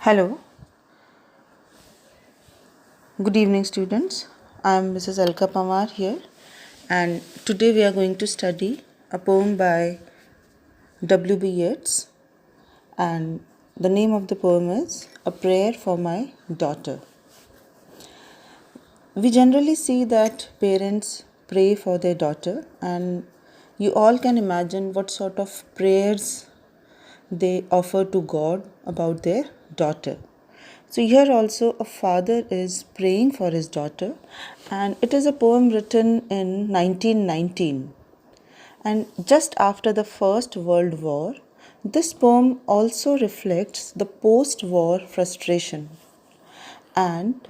Hello, good evening, students. I am Mrs. Alka Pamar here, and today we are going to study a poem by W.B. Yeats, and the name of the poem is A Prayer for My Daughter. We generally see that parents pray for their daughter, and you all can imagine what sort of prayers they offer to God about their daughter. So, here also a father is praying for his daughter, and it is a poem written in 1919. And just after the First World War, this poem also reflects the post war frustration. And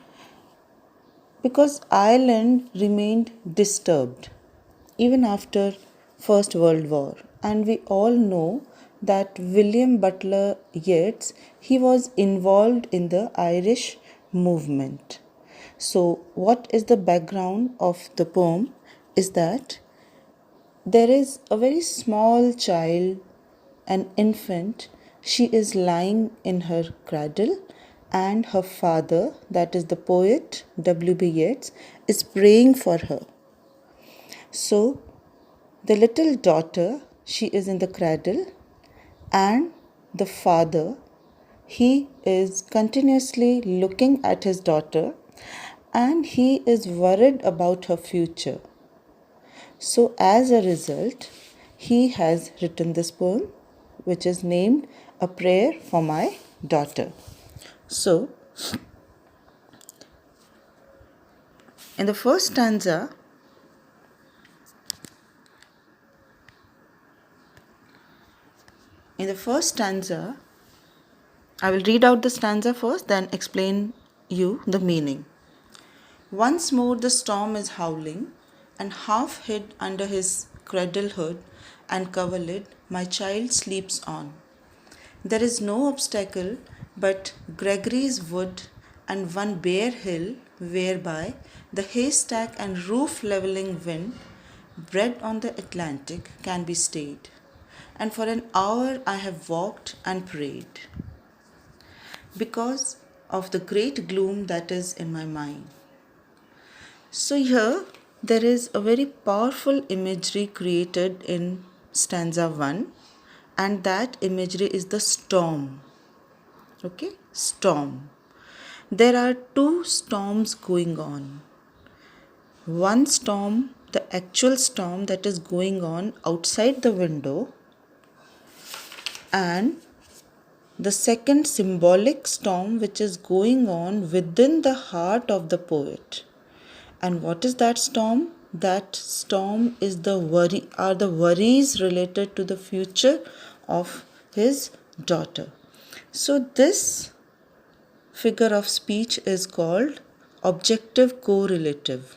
because Ireland remained disturbed even after First World War, and we all know that William Butler Yeats, he was involved in the Irish movement. So what is the background of the poem is that there is a very small child, an infant. She is lying in her cradle, and her father, that is the poet W.B. Yeats, is praying for her. So, the little daughter, she is in the cradle, and the father, he is continuously looking at his daughter, and he is worried about her future. So, as a result, he has written this poem, which is named A Prayer for My Daughter. So, in the first stanza, I will read out the stanza first, then explain you the meaning. Once more the storm is howling, and half hid under his cradle hood and coverlid, my child sleeps on. There is no obstacle but Gregory's Wood and one bare hill whereby the haystack and roof levelling wind, bred on the Atlantic, can be stayed. And for an hour I have walked and prayed because of the great gloom that is in my mind. So, here there is a very powerful imagery created in stanza 1, and that imagery is the storm. Okay, storm. There are two storms going on. One storm, the actual storm that is going on outside the window, and the second symbolic storm which is going on within the heart of the poet. And what is that storm? That storm is the worries related to the future of his daughter. So this figure of speech is called objective correlative.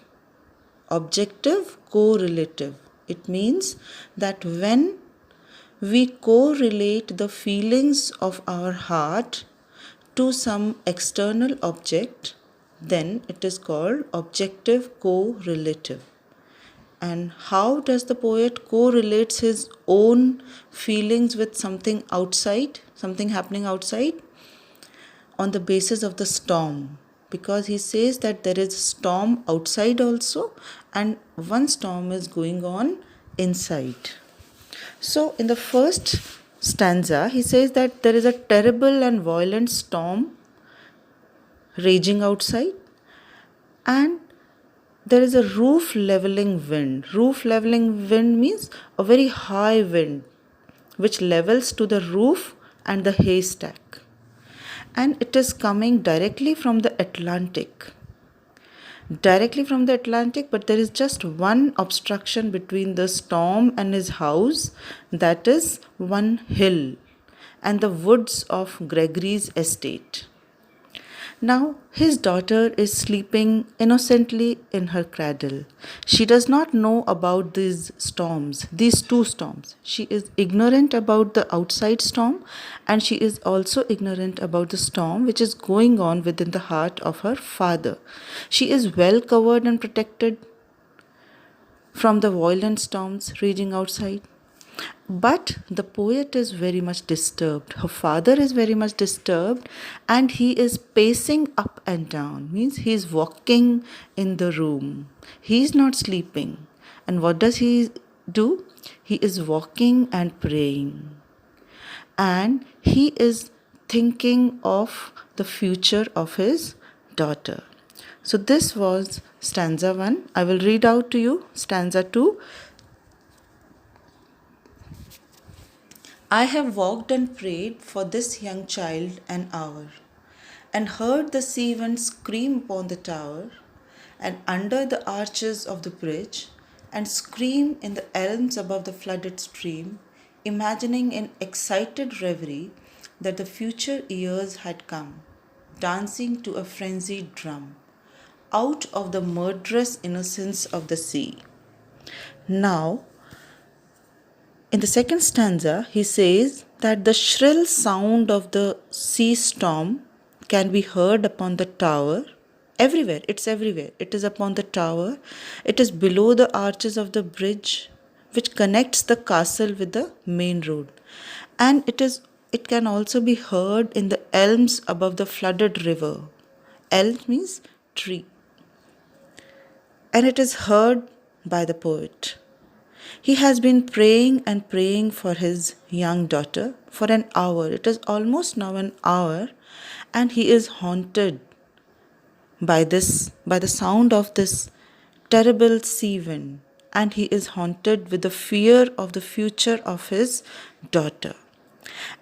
Objective correlative. It means that when we correlate the feelings of our heart to some external object, then it is called objective correlative. And how does the poet correlates his own feelings with something outside, something happening outside? On the basis of the storm, because he says that there is a storm outside also, and one storm is going on inside. So in the first stanza, he says that there is a terrible and violent storm raging outside, and there is a roof leveling wind. Roof leveling wind means a very high wind which levels to the roof and the haystack, and it is coming directly from the Atlantic. But there is just one obstruction between the storm and his house, that is one hill and the woods of Gregory's estate. Now his daughter is sleeping innocently in her cradle. She does not know about these two storms. She is ignorant about the outside storm, and she is also ignorant about the storm which is going on within the heart of her father. She is well covered and protected from the violent storms raging outside. But the poet is very much disturbed. Her father is very much disturbed, and he is pacing up and down, means he is walking in the room. He is not sleeping. And what does he do? He is walking and praying. And he is thinking of the future of his daughter. So this was stanza 1. I will read out to you stanza 2. I have walked and prayed for this young child an hour, and heard the sea wind scream upon the tower, and under the arches of the bridge, and scream in the elms above the flooded stream, imagining in excited reverie that the future years had come, dancing to a frenzied drum, out of the murderous innocence of the sea. Now, in the second stanza, he says that the shrill sound of the sea storm can be heard upon the tower. Everywhere, it's everywhere. It is upon the tower. It is below the arches of the bridge which connects the castle with the main road. And it can also be heard in the elms above the flooded river. Elm means tree. And it is heard by the poet. He has been praying and praying for his young daughter for an hour. It is almost now an hour, and he is haunted by the sound of this terrible sea wind, and he is haunted with the fear of the future of his daughter.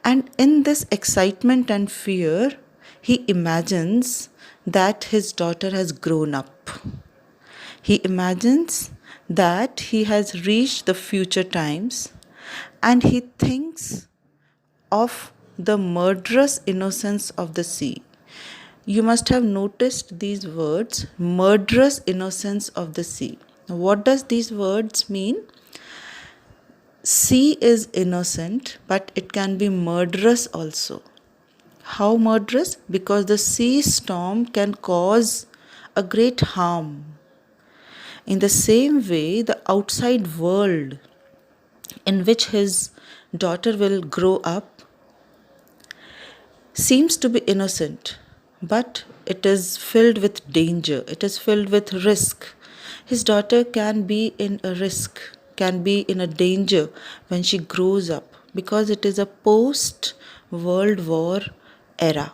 And in this excitement and fear, he imagines that his daughter has grown up. He imagines that he has reached the future times, and he thinks of the murderous innocence of the sea. You must have noticed these words, murderous innocence of the sea. What does these words mean? Sea is innocent, but it can be murderous also. How murderous? Because the sea storm can cause a great harm. In the same way, the outside world in which his daughter will grow up seems to be innocent, but it is filled with danger, it is filled with risk. His daughter can be in a risk, can be in a danger when she grows up, because it is a post World War era.